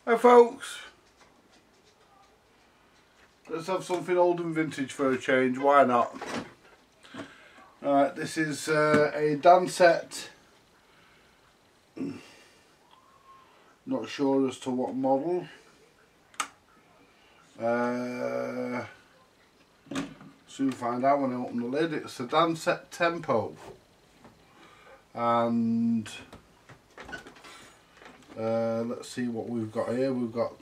Hi folks, let's have something old and vintage for a change, why not? Alright, this is a DANSETTE, not sure as to what model, soon find out when I open the lid. It's a DANSETTE Tempo, and let's see what we've got here. We've got,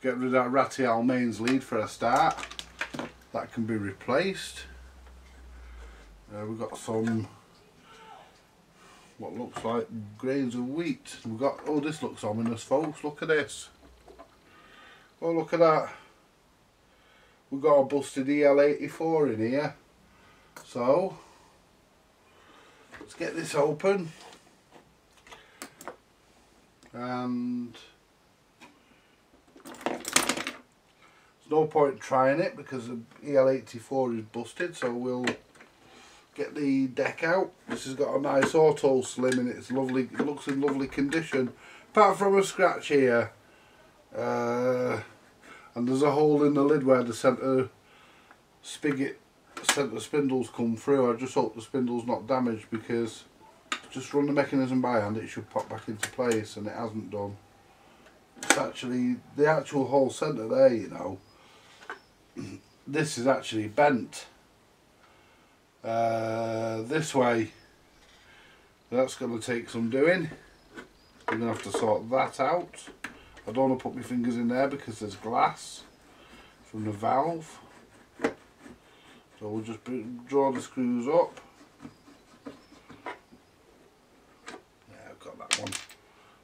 get rid of that ratty mains lead for a start, that can be replaced. We've got some what looks like grains of wheat. We've got, oh, this looks ominous folks, look at this. Oh, look at that. We've got a busted EL84 in here. So let's get this open, and there's no point trying it because the EL84 is busted, so we'll get the deck out. This has got a nice auto slim in it. It's lovely, it looks in lovely condition apart from a scratch here, and there's a hole in the lid where the centre spigot, centre spindles come through. I just hope the spindle's not damaged, because just run the mechanism by and it should pop back into place, and it hasn't done. It's actually the actual whole centre there, you know. This is actually bent this way. That's going to take some doing. We're going to have to sort that out. I don't want to put my fingers in there because there's glass from the valve. So we'll just draw the screws up. Yeah, I've got that one.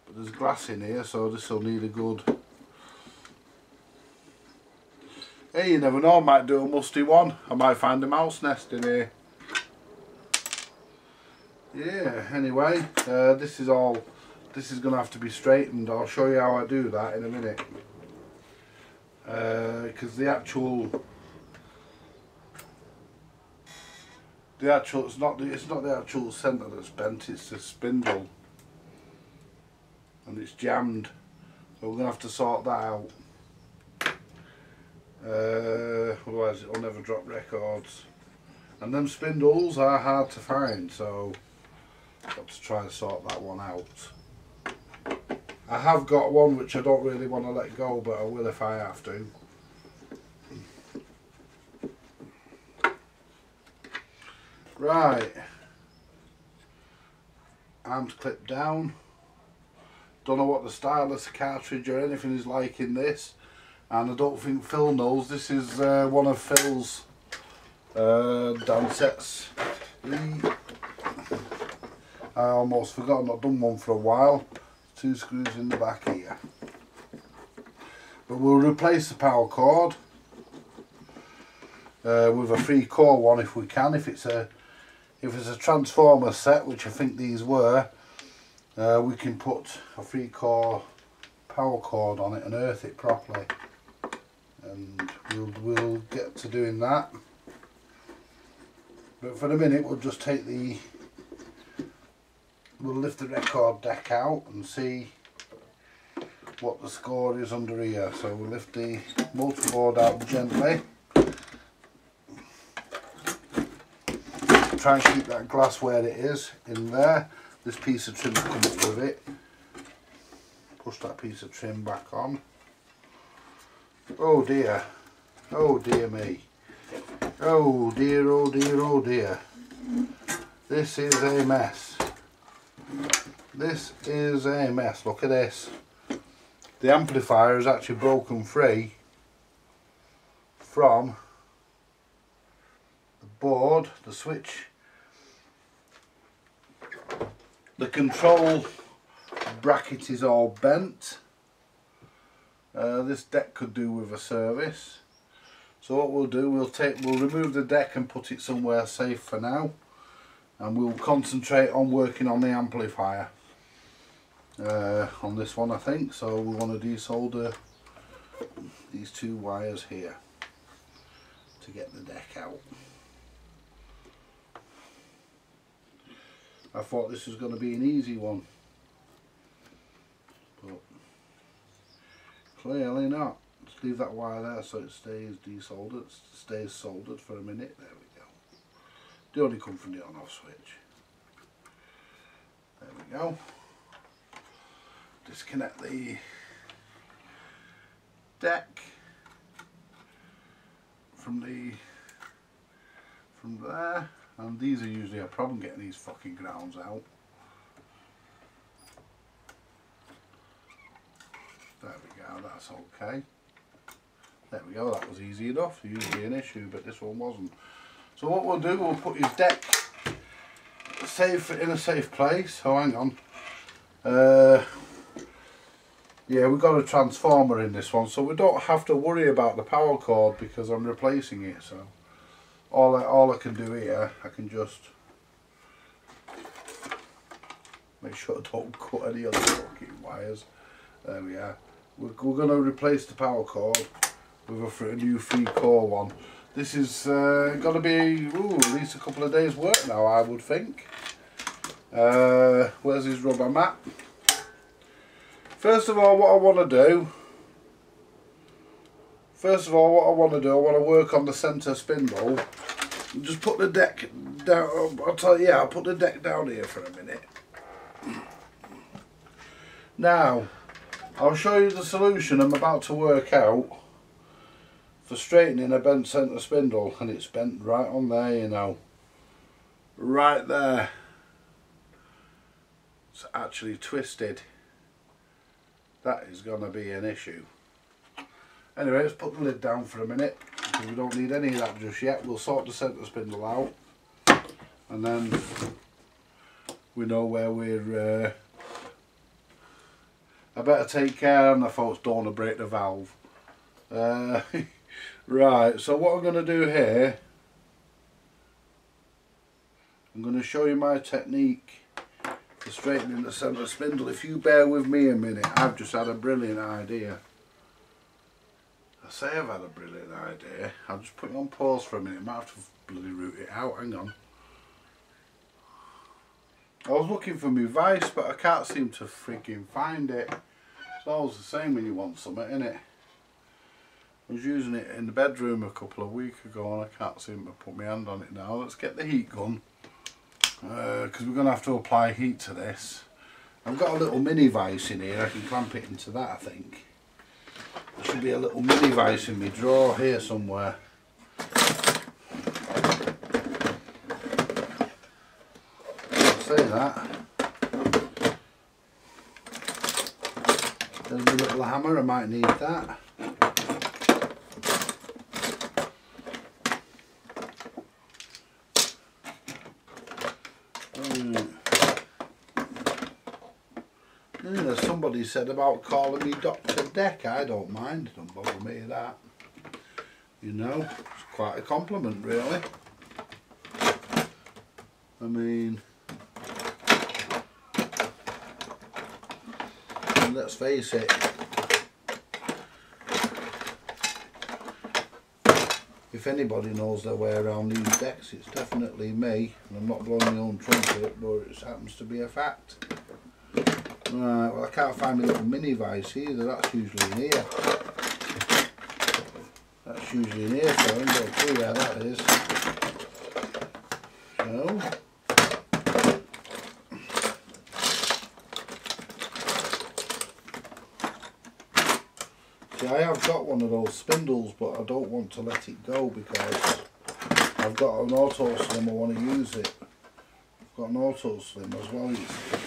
But there's glass in here, so this will need a good... Hey, you never know, I might do a musty one. I might find a mouse nest in here. Yeah, anyway, this is going to have to be straightened. I'll show you how I do that in a minute. Because it's not the actual centre that's bent, it's the spindle, and it's jammed, so we're going to have to sort that out. Otherwise it'll never drop records, and them spindles are hard to find, so I've got to try and sort that one out. I have got one which I don't really want to let go, but I will if I have to. Right, arms clipped down. Don't know what the stylus cartridge or anything is like in this, and I don't think Phil knows. This is one of Phil's DANSETTEs. I almost forgot, I've not done one for a while. 2 screws in the back here. But we'll replace the power cord with a 3-core one if we can. If it's a transformer set, which I think these were, we can put a 3-core power cord on it and earth it properly, and we'll get to doing that. But for the minute we'll just take we'll lift the record deck out and see what the score is under here. So we'll lift the motor board out gently. Try and keep that glass where it is, in there. This piece of trim will come up with it. Push that piece of trim back on. Oh dear. Oh dear me. Oh dear, oh dear, oh dear. This is a mess. This is a mess. Look at this. The amplifier is actually broken free from the board, the switch. The control bracket is all bent. This deck could do with a service. So what we'll do, we'll remove the deck and put it somewhere safe for now, and we'll concentrate on working on the amplifier on this one, I think. So we want to desolder these 2 wires here to get the deck out. I thought this was going to be an easy one, but clearly not. Just leave that wire there so it stays desoldered, stays soldered for a minute. There we go. They only come from the on-off switch. There we go. Disconnect the deck from there, and these are usually a problem getting these fucking grounds out. There we go, that's okay. There we go, that was easy enough. Usually an issue, but this one wasn't. So what we'll do, we'll put his deck in a safe place. Oh, hang on. Yeah, we've got a transformer in this one, so we don't have to worry about the power cord because I'm replacing it. So all I can do here, I can just make sure I don't cut any other fucking wires. There we are. We're going to replace the power cord with a new 3-core one. This is going to be at least a couple of days work now, I would think. Where's his rubber mat? First of all, what I want to do, I want to work on the centre spindle. Just put the deck down. I'll put the deck down here for a minute. Now, I'll show you the solution I'm about to work out for straightening a bent centre spindle, and it's bent right on there, you know, right there. It's actually twisted. That is going to be an issue. Anyway, let's put the lid down for a minute because we don't need any of that just yet. We'll sort the centre spindle out, and then we know where we're. I better take care of the folks, don't want to break the valve. Right, so what I'm going to do here, I'm going to show you my technique for straightening the centre spindle. If you bear with me a minute, I've just had a brilliant idea. I say I've had a brilliant idea. I'll just put it on pause for a minute. I might have to bloody root it out. Hang on. I was looking for my vice, but I can't seem to freaking find it. It's always the same when you want something, isn't it? I was using it in the bedroom a couple of weeks ago and I can't seem to put my hand on it now. Let's get the heat gun, because we're going to have to apply heat to this. I've got a little mini vice in here. I can clamp it into that, I think. There should be a little mini vice in my drawer here somewhere. I'll say that. There's my little hammer, I might need that. Somebody said about calling me Dr. Deck. I don't mind, don't bother me that. You know, it's quite a compliment really. I mean, let's face it, if anybody knows their way around these decks, it's definitely me. And I'm not blowing my own trumpet, but it happens to be a fact. Right, well I can't find my little mini vice either. That's usually in here. That's usually in here, so I haven't got a clue where that is. So, see, I have got one of those spindles, but I don't want to let it go because I've got an auto slim. I want to use it. I've got an auto slim as well, you see.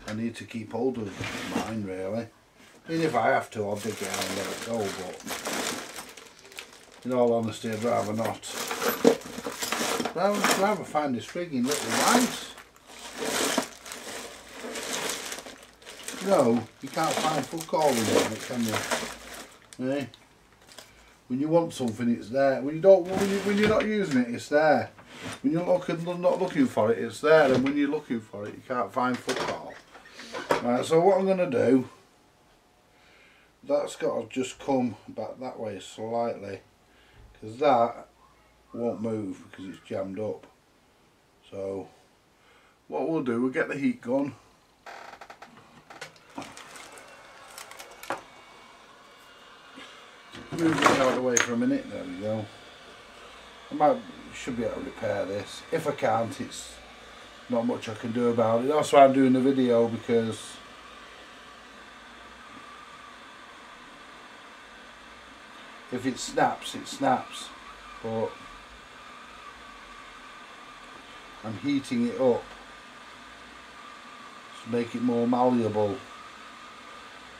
I need to keep hold of mine really. I mean, if I have to, I'll dig it out and let it go, but in all honesty, I'd rather not. I'd rather find this frigging little vice. No, you can't find fuck all in it, can you? Eh? When you want something, it's there. When you're not using it, it's there. When you're not looking for it, it's there, and when you're looking for it, you can't find fuck all. Right, so what I'm going to do, that's got to just come back that way slightly, because that won't move because it's jammed up. So what we'll do, we'll get the heat gun. Move it out of the way for a minute. There we go. Should be able to repair this. If I can't, it's not much I can do about it. That's why I'm doing the video, because if it snaps, it snaps. But I'm heating it up to make it more malleable.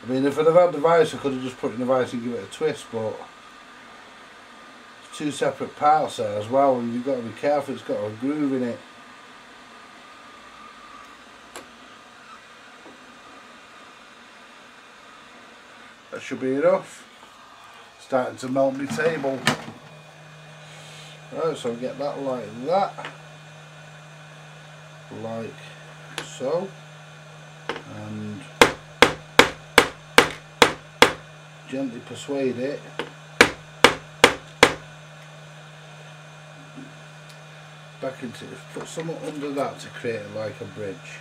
I mean, if I'd have had the vice, I could have just put it in the vice and give it a twist, but it's two separate parts there as well, and you've got to be careful, it's got a groove in it. That should be enough. Starting to melt my table. Right, so get that like that. Like so. And gently persuade it back into it. Put something under that to create like a bridge.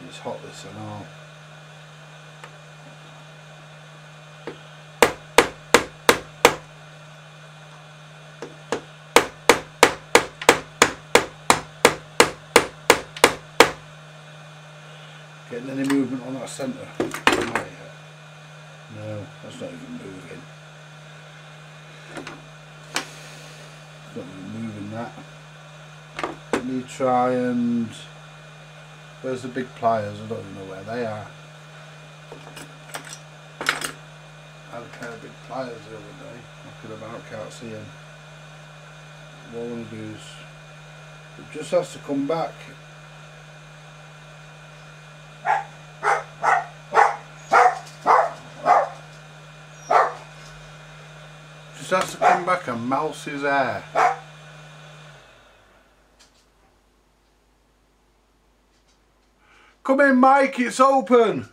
It's hot, this and all. Getting any movement on that centre? No, that's not even moving. It's not even moving that. Let me try and... Where's the big pliers? I don't even know where they are. I had a pair of big pliers the other day. Knocking about, can't see them. What I'm going to do is... It just has to come back. Just has to come back and mouse his hair. Come in, Mike, it's open. Right.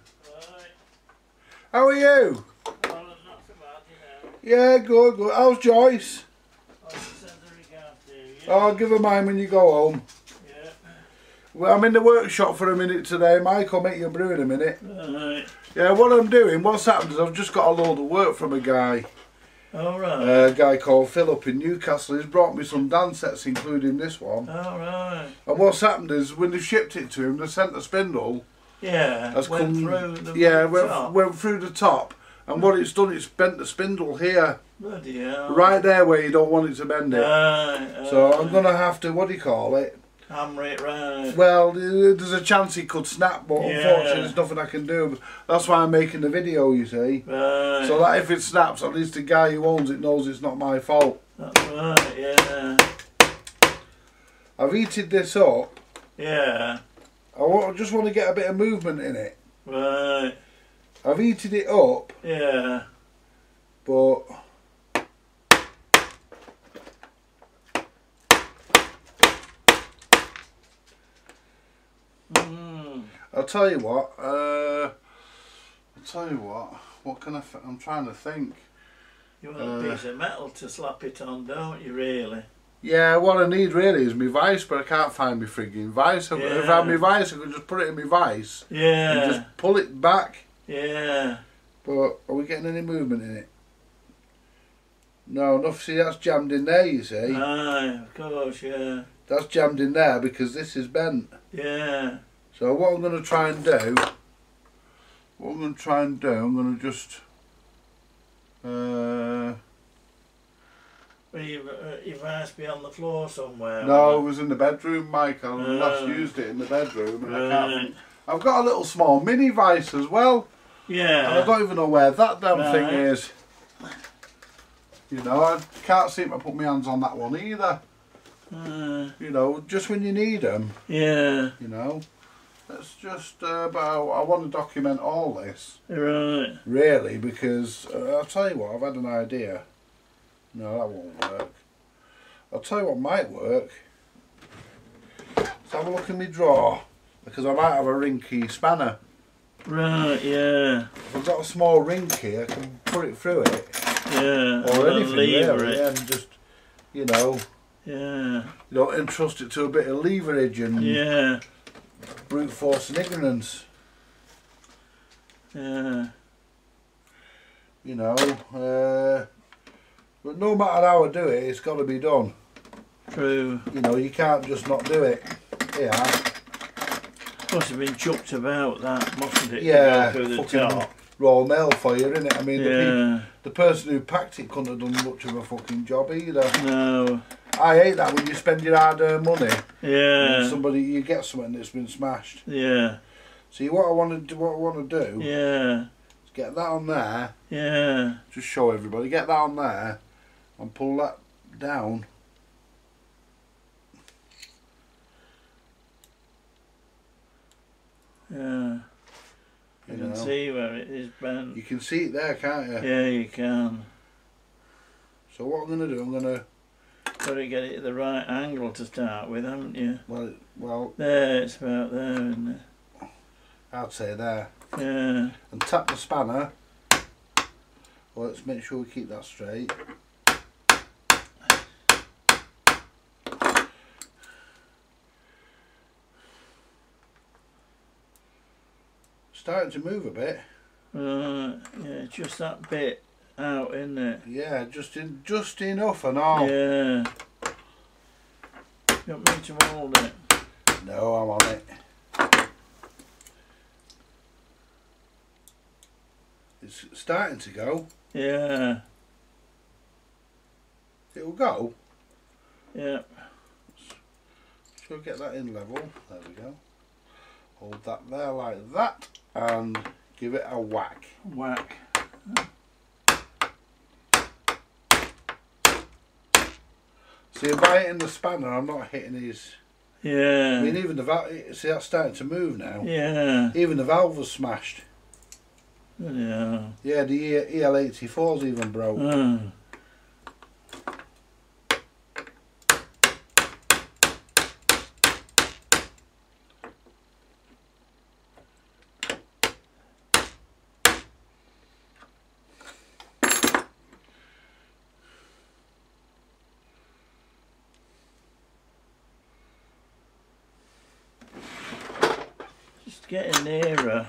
How are you? Well, I'm not so bad, Yeah, good, good. How's Joyce? I'll send the regard to you. Oh, give her mine when you go home. Yeah. Well, I'm in the workshop for a minute today, Mike. I'll make you a brew in a minute. Right. Yeah, what I'm doing, what's happened is I've just got a load of work from a guy. Alright. A guy called Phil up in Newcastle. He's brought me some dansets, including this one. Alright. And what's happened is when they've shipped it to him, the centre spindle Yeah, went through the top. went through the top. And what it's done, it's bent the spindle here. Bloody hell. Right there where you don't want it to bend it. Right, So I'm going to have to, what do you call it? Hammer it right. Well, there's a chance it could snap, but Yeah. unfortunately there's nothing I can do. That's why I'm making the video, you see. Right. So that if it snaps, at least the guy who owns it knows it's not my fault. That's right, yeah. I've heated this up. Yeah. I just want to get a bit of movement in it. Right. I've heated it up, Yeah. but... I'll tell you what, what can I'm trying to think. You want a piece of metal to slap it on, don't you, really? Yeah, what I need really is my vice, but I can't find my frigging vice. If I had my vice, I could just put it in my vice. Yeah. And just pull it back. Yeah. But are we getting any movement in it? No, enough. See, that's jammed in there, you see. Aye, of course, yeah. That's jammed in there because this is bent. Yeah. So what I'm going to try and do, I'm going to just... Well, your vice be on the floor somewhere. No, it was in the bedroom, Mike. I last used it in the bedroom. And I can't, I've got a little small mini vice as well. Yeah. And I don't even know where that damn thing is. You know, I can't seem to put my hands on that one either. You know, just when you need them. Yeah. You know. It's just but I want to document all this. Right. Really, because I'll tell you what, I've had an idea. No, that won't work. I'll tell you what might work. Let's have a look in my drawer, because I might have a ring key spanner. Right, yeah. If I've got a small ring key, I can put it through it. Yeah. Or anything lever really, it. and just you know. Yeah. You don't entrust it to a bit of leverage and brute force and ignorance. Yeah. You know, but no matter how I do it, it's got to be done. True. You know, you can't just not do it. Yeah. Must have been chucked about that, mustn't it? Yeah. To go through the fucking top. raw mail for you, innit? I mean, Yeah. the person who packed it couldn't have done much of a fucking job either. No. I hate that when you spend your hard-earned money. Yeah. And you get something that's been smashed. Yeah. See, what I want to do. Yeah. Is get that on there. Yeah. Just show everybody. Get that on there, and pull that down. Yeah. You can see where it is bent. You can see it there, can't you? Yeah, you can. So what I'm going to do, I'm going to... Got to get it at the right angle to start with, haven't you? Well... There, it's about there, isn't it? I'd say there. Yeah. And tap the spanner. Well, let's make sure we keep that straight. Starting to move a bit. Yeah, just that bit out, isn't it? Yeah, just enough and all. Yeah. You want me to hold it? No, I'm on it. It's starting to go. Yeah. It'll go. Yeah. Shall we get that in level? There we go. Hold that there like that and give it a whack. Whack. See, if I hit in the spanner, I'm not hitting his... Yeah. I mean, even the valve... See, that's starting to move now. Yeah. Even the valve was smashed. Yeah. Yeah, the EL84's even broke. Just getting nearer.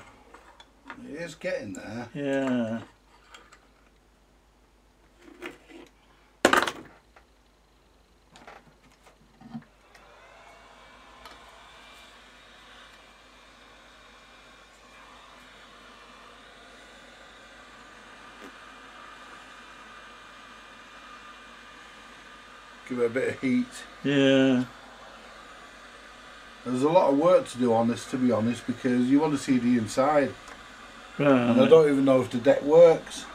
It is getting there. Yeah. Give it a bit of heat. Yeah. There's a lot of work to do on this, to be honest, because you want to see the inside. Right. And I don't even know if the deck works.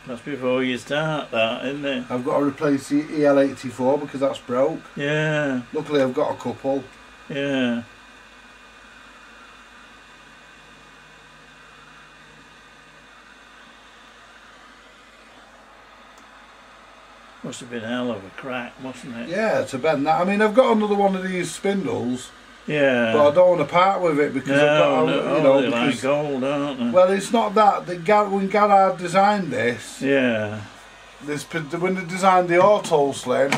That's before you start that, isn't it? I've got to replace the EL84 because that's broke. Yeah. Luckily I've got a couple. Yeah. Must have been a hell of a crack, mustn't it? Yeah, to bend that. I mean, I've got another one of these spindles. Yeah. But I don't want to part with it because I've got, you know, they're because, like gold, aren't they? well, it's not that. When Garrard designed this, yeah. When they designed the Auto Slim,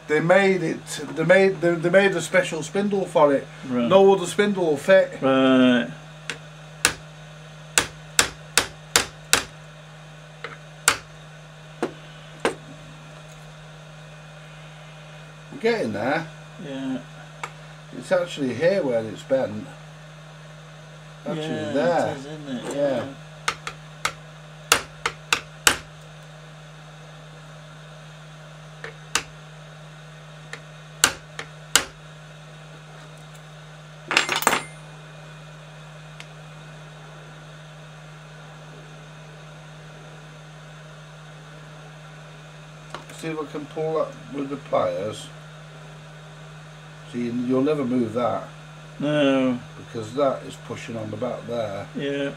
they made it. They made a special spindle for it. Right. No other spindle will fit. Right. We're getting there. Yeah. It's actually here where it's bent. Actually there. It is, isn't it? Yeah. See if I can pull that with the pliers. See, you'll never move that. No. Because that is pushing on the back there. Yeah.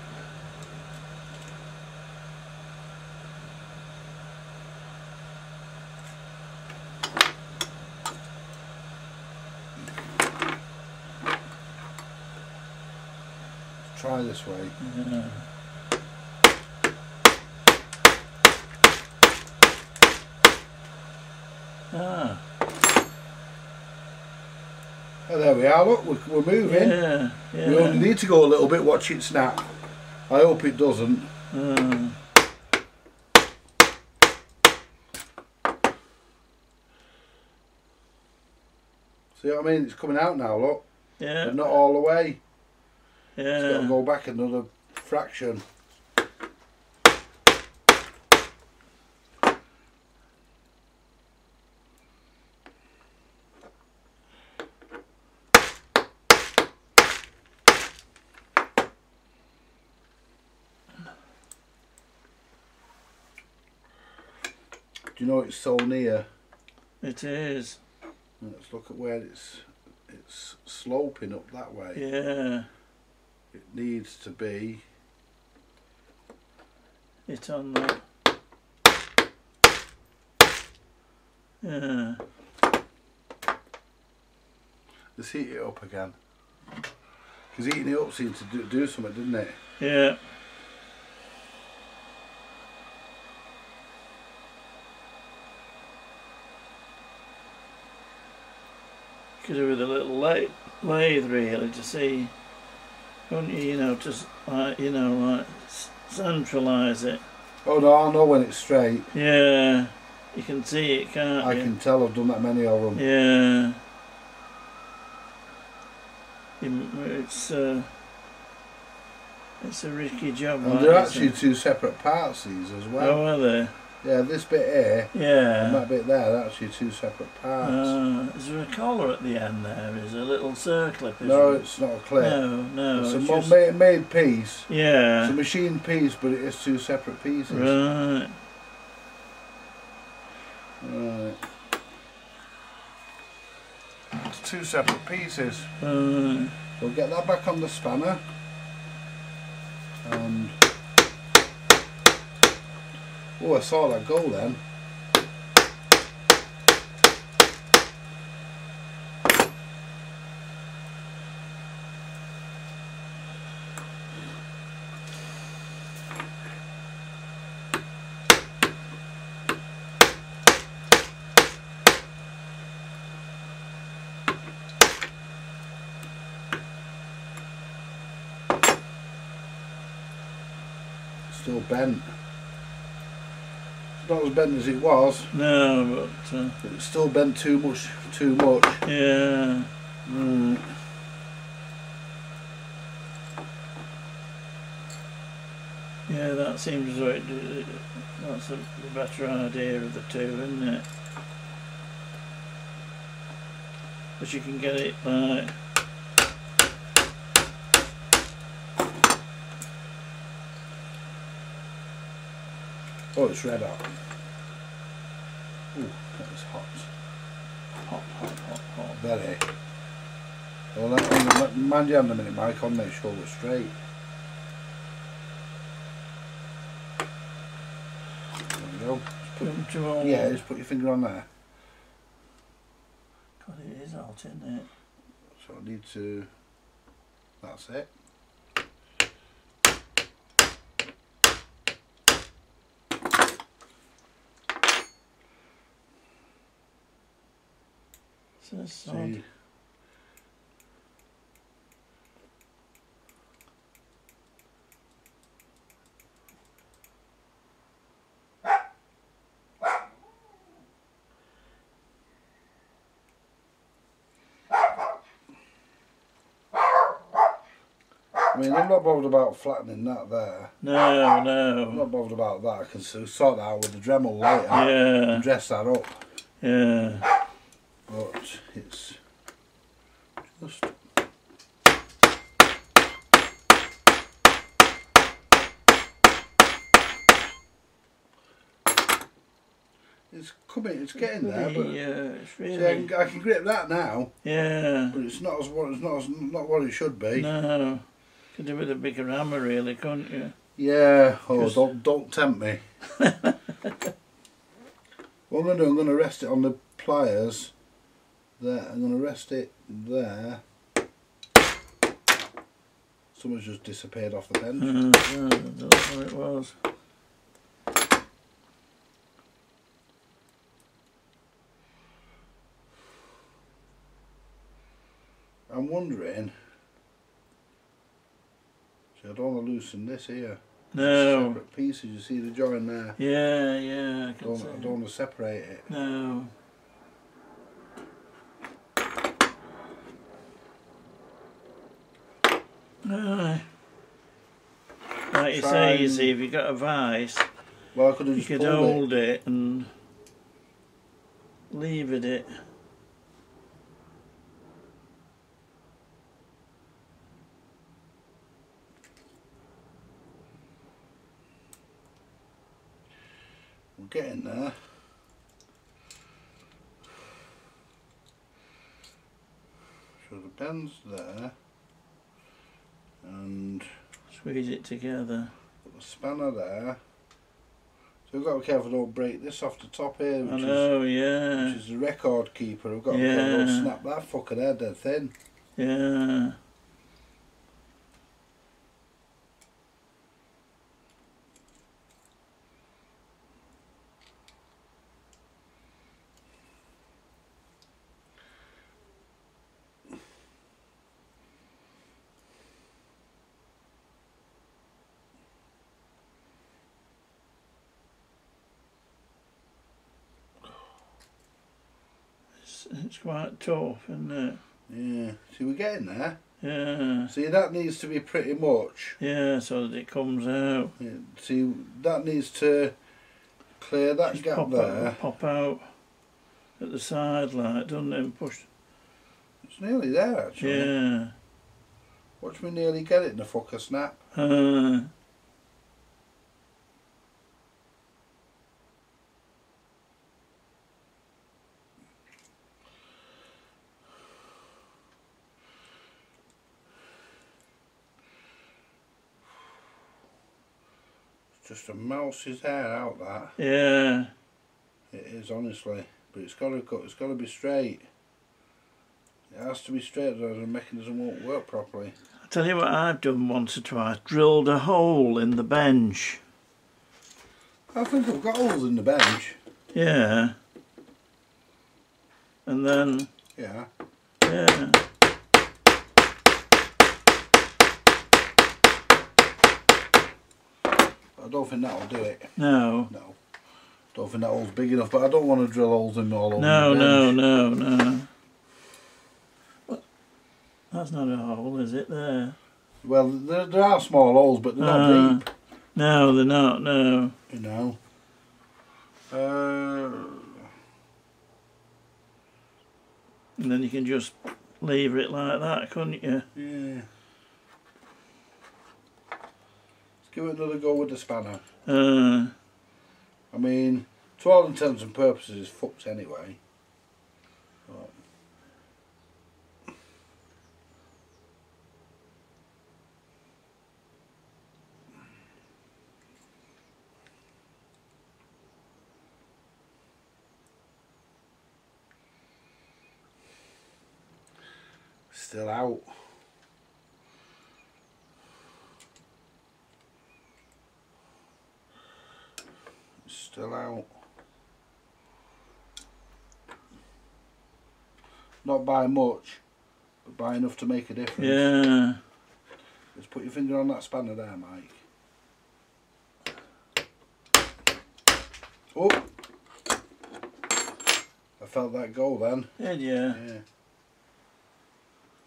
Let's try this way. Ah. Oh, there we are, look, we're moving. Yeah, yeah. We only need to go a little bit, watch it snap. I hope it doesn't. See what I mean? It's coming out now, look. Yeah. But not all the way. Yeah. It's got to go back another fraction. Do you know it's so near? It is. Let's look at where it's sloping up that way. Yeah. It needs to be. It's on that. Yeah. Let's heat it up again. Because heating it up seemed to do something, didn't it? Yeah. Could do with a little lathe really to see, couldn't you? You know, just like, you know, like centralise it. Oh no, I'll know when it's straight. Yeah, you can see it, can't I you? can tell, I've done that many of them. Yeah. It's a risky job. And they're actually two separate parts, these as well. Oh, are they? Yeah, this bit here Yeah. and that bit there, they're actually two separate parts. Is there a collar at the end there? Is there a little circlip? No, it's not a clip. No. It's a just... made piece. Yeah. It's a machined piece, but it is two separate pieces. Right. Right. It's two separate pieces. Right. We'll get that back on the spanner. And oh, I saw that go then. Still bent. It's not as bent as it was. No, but it's still bent too much. Yeah. Yeah, that seems like that's the better idea of the two, isn't it? But you can get it like. Oh, it's red hot. Ooh, that was hot. Hot. Very. Well, mind you, in a minute, Mike, I'll make sure we're straight. There we go. Yeah, just put your finger on there. God, it is hot, isn't it? So I need to. That's it. See. I mean, I'm not bothered about flattening that there. No. I'm not bothered about that. I can sort that out with the Dremel later. Yeah. And dress that up. Yeah. But it's just. It's coming. It's getting there. But it's really. See, I can grip that now. Yeah. But it's not not what it should be. No. Could do with a bigger hammer, really, couldn't you? Yeah. Oh, don't tempt me. What I'm going to do, I'm going to rest it on the pliers. There, I'm going to rest it there. Someone's just disappeared off the bench. That's what it was. I'm wondering, see, I don't want to loosen this here. No. Separate pieces, you see the join there? Yeah, yeah, I I don't want to separate it. No. Like you say, you see, if you got a vice, well, I could have you just could hold it and lever it. We're getting there. So the pen's there, and squeeze it together. Put the spanner there. So we've got to be careful don't break this off the top here, which is the record keeper. We've got to be careful don't snap that fucker there dead thin. Yeah. It's quite tough, isn't it? Yeah. See, we're getting there. Yeah. See, that needs to be pretty much. Yeah, so that it comes out. Yeah. See, that needs to clear that just gap there. Pop out at the side like, doesn't it? And push. It's nearly there, actually. Yeah. Watch me nearly get it in the fucker snap. Just a mouse's hair out that. Yeah. It is, honestly, but it's got to be straight. It has to be straight, or the mechanism won't work properly. I'll tell you what I've done once or twice. Drilled a hole in the bench. I think I've got holes in the bench. Yeah. And then. Yeah. Yeah. I don't think that'll do it. No. No. Don't think that hole's big enough, but I don't want to drill holes in all over No, the bench. no. What? That's not a hole, is it? There. Well, there are small holes, but they're not deep. No, they're not. No. You know. And then you can just lever it like that, couldn't you? Yeah. Let's give it another go with the spanner. I mean, to all intents and purposes, it's fucked anyway. But still out. Still out. Not by much, but by enough to make a difference. Yeah. Just put your finger on that spanner there, Mike. Oh! I felt that go then. Did you? Yeah.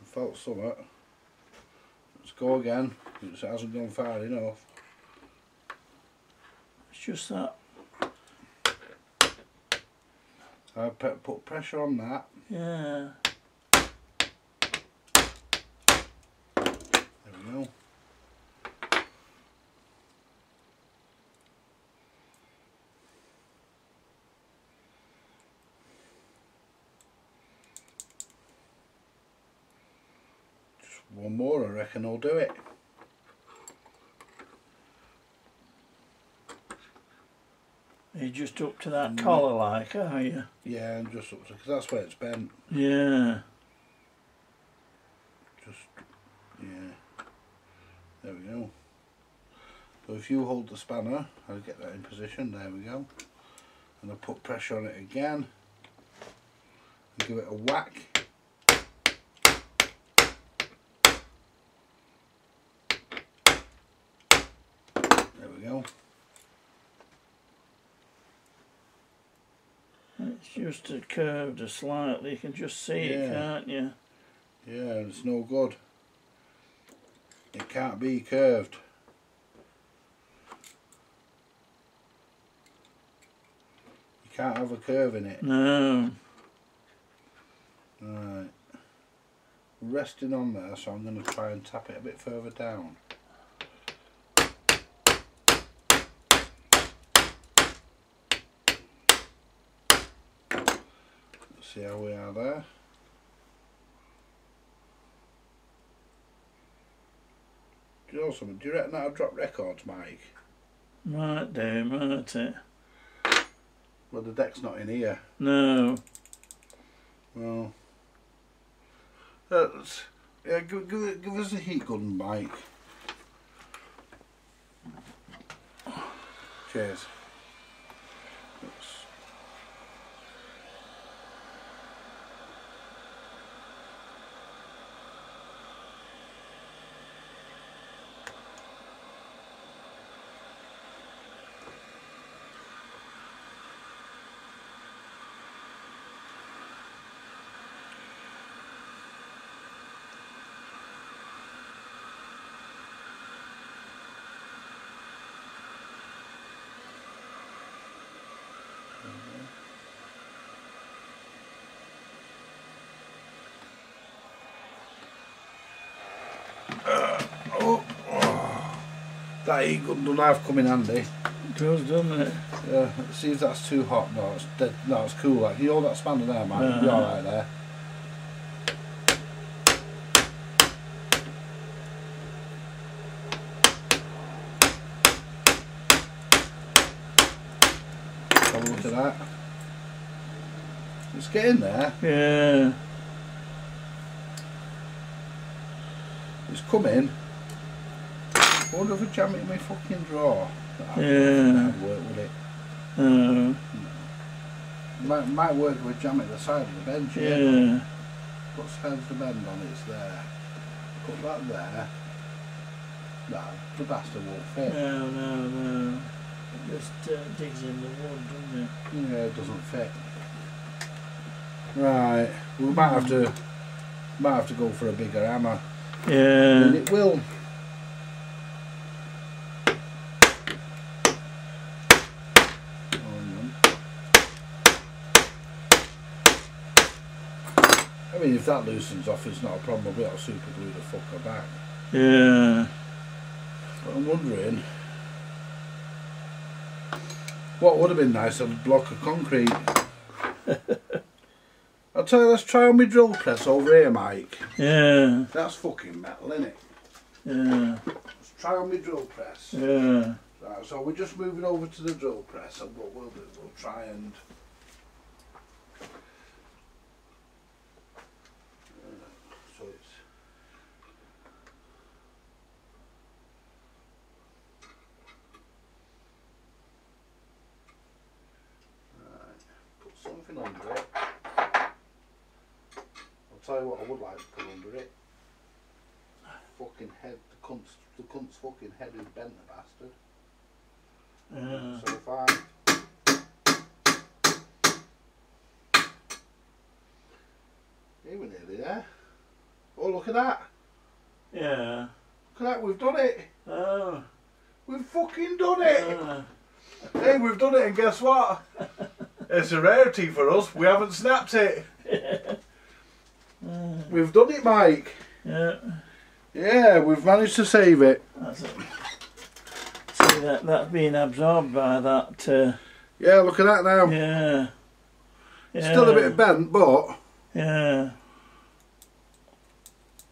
I felt something. Let's go again. It hasn't gone far enough. It's just that. I put pressure on that. Yeah. There we go. Just one more, I reckon I'll do it. You're just up to that collar like, are you? Yeah, I'm just up to, because that's where it's bent. Yeah. Just, yeah. There we go. So if you hold the spanner, I'll get that in position, there we go. And I'll put pressure on it again. And give it a whack. go. It's just curved slightly, you can just see it, can't you? Yeah, it's no good. It can't be curved. You can't have a curve in it. No. Right. Resting on there, so I'm going to try and tap it a bit further down. Let's see how we are there. Do you know something? Do you reckon that'll drop records, Mike? Might do, might it? Well, the deck's not in here. No. Well, yeah, give us a heat gun, Mike. Cheers. That heat gun doesn't have come in handy. It does, doesn't it? Yeah, see if that's too hot. No, it's dead. No, it's cool. Like, you hold that spanner there, Mike. You'll be alright there. Have a look at that. Let's get in there. Yeah. It's coming. I wonder if I jam it in my fucking drawer. Yeah. That'd work with it. Might work if I jam it at the side of the bench. Yeah. What side's the bend on? It's there. Put that there. No, the bastard won't fit. No. It just digs in the wood, doesn't it? Yeah, it doesn't fit. Right, we might have to go for a bigger hammer. Yeah. And it will. I mean, if that loosens off, it's not a problem. We'll be able to super glue the fucker back. Yeah. But I'm wondering, what would have been nice, a block of concrete. I'll tell you, let's try on my drill press over here, Mike. Yeah. That's fucking metal, isn't it? Yeah. Let's try on my drill press. Yeah. Right, so we're just moving over to the drill press, and what we'll do, we'll try and so it's right, put something under it. I'll tell you what I would like to put under it. Fucking head, the cunt's fucking head is bent, the bastard. So if here we're nearly there. Oh, look at that. Yeah. Look at that, we've done it. Oh. We've fucking done it. Hey, we've done it, and guess what? It's a rarity for us. We haven't snapped it. We've done it, Mike. Yeah. Yeah, we've managed to save it. That's it. See that's being absorbed by that. Yeah, look at that now. Yeah. Yeah. Still a bit bent, but yeah.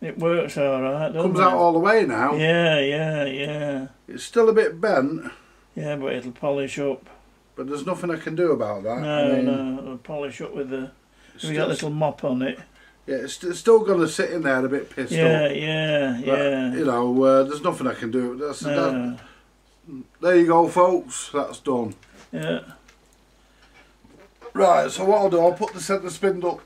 It works alright, doesn't comes it? out all the way now. Yeah. It's still a bit bent. Yeah, but it'll polish up. But there's nothing I can do about that. No, it'll polish up with the. We got a little mop on it. Yeah, it's still going to sit in there a bit pissed up. Yeah. But, you know, there's nothing I can do. There you go, folks. That's done. Yeah. Right, so what I'll do, I'll put the centre spindle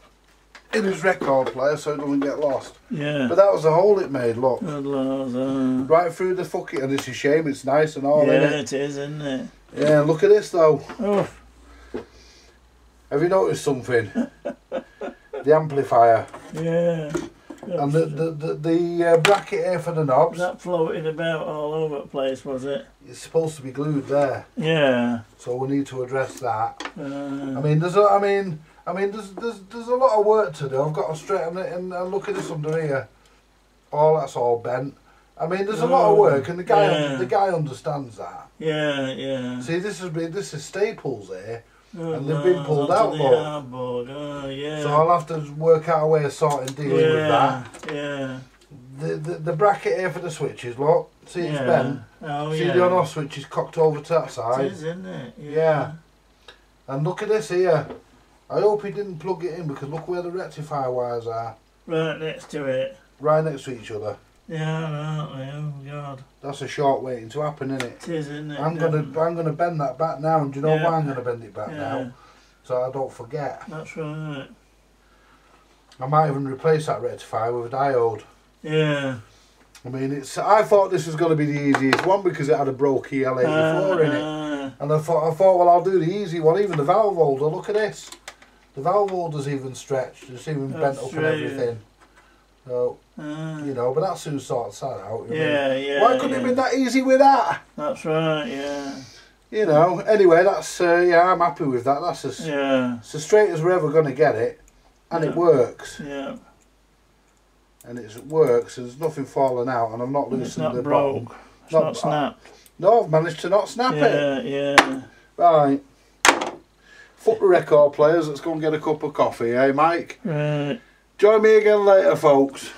in his record player so it doesn't get lost. Yeah. But that was the hole it made, look. Good Lord, Right through the fucking, and it's a shame, it's nice and all, yeah, innit? it is, isn't it? Yeah, look at this though. Oh. Have you noticed something? The amplifier. Yeah. And the bracket here for the knobs. That floating about all over the place, was it? It's supposed to be glued there. Yeah. So we need to address that. I Uh, mean, there's a lot of work to do. I've got to straighten it and look at this under here. Oh, that's all bent. I mean, there's a lot of work, and the guy understands that. yeah, yeah. See, this is staples here, Good and they've been Lord, pulled onto out, the look. hardboard. Oh, yeah. So I'll have to work out a way of sorting dealing with that. Yeah. The bracket here for the switches, look. See, it's bent. Oh, See, yeah. the on-off switch is cocked over to that It side. is, isn't it? Yeah. And look at this here. I hope he didn't plug it in because look where the rectifier wires are. Right next to it. Right next to each other. Yeah, aren't they? Oh, God. That's a short waiting to happen, isn't it? It is, isn't it? I'm gonna bend that back now, and do you know why I'm gonna bend it back Yeah. now? So I don't forget. That's right. I might even replace that rectifier with a diode. Yeah. I mean, I thought this was going to be the easiest one because it had a broke EL84 in it, and I thought, well, I'll do the easy one. Even the valve holder, look at this. The valve holder's even stretched. It's even bent up and everything. So, you know, but that soon sorts that out. Yeah. Why couldn't it have been that easy with that? That's right. Yeah. You know. Anyway, that's yeah, I'm happy with that. That's it's as straight as we're ever going to get it, and it works. Yeah. And it works, and there's nothing falling out, and I'm not loosening the broke. bottom. It's not snapped. No, I've managed to not snap it. Yeah. Right. Fuck the record players, let's go and get a cup of coffee, eh, Mike? Right. Join me again later, folks.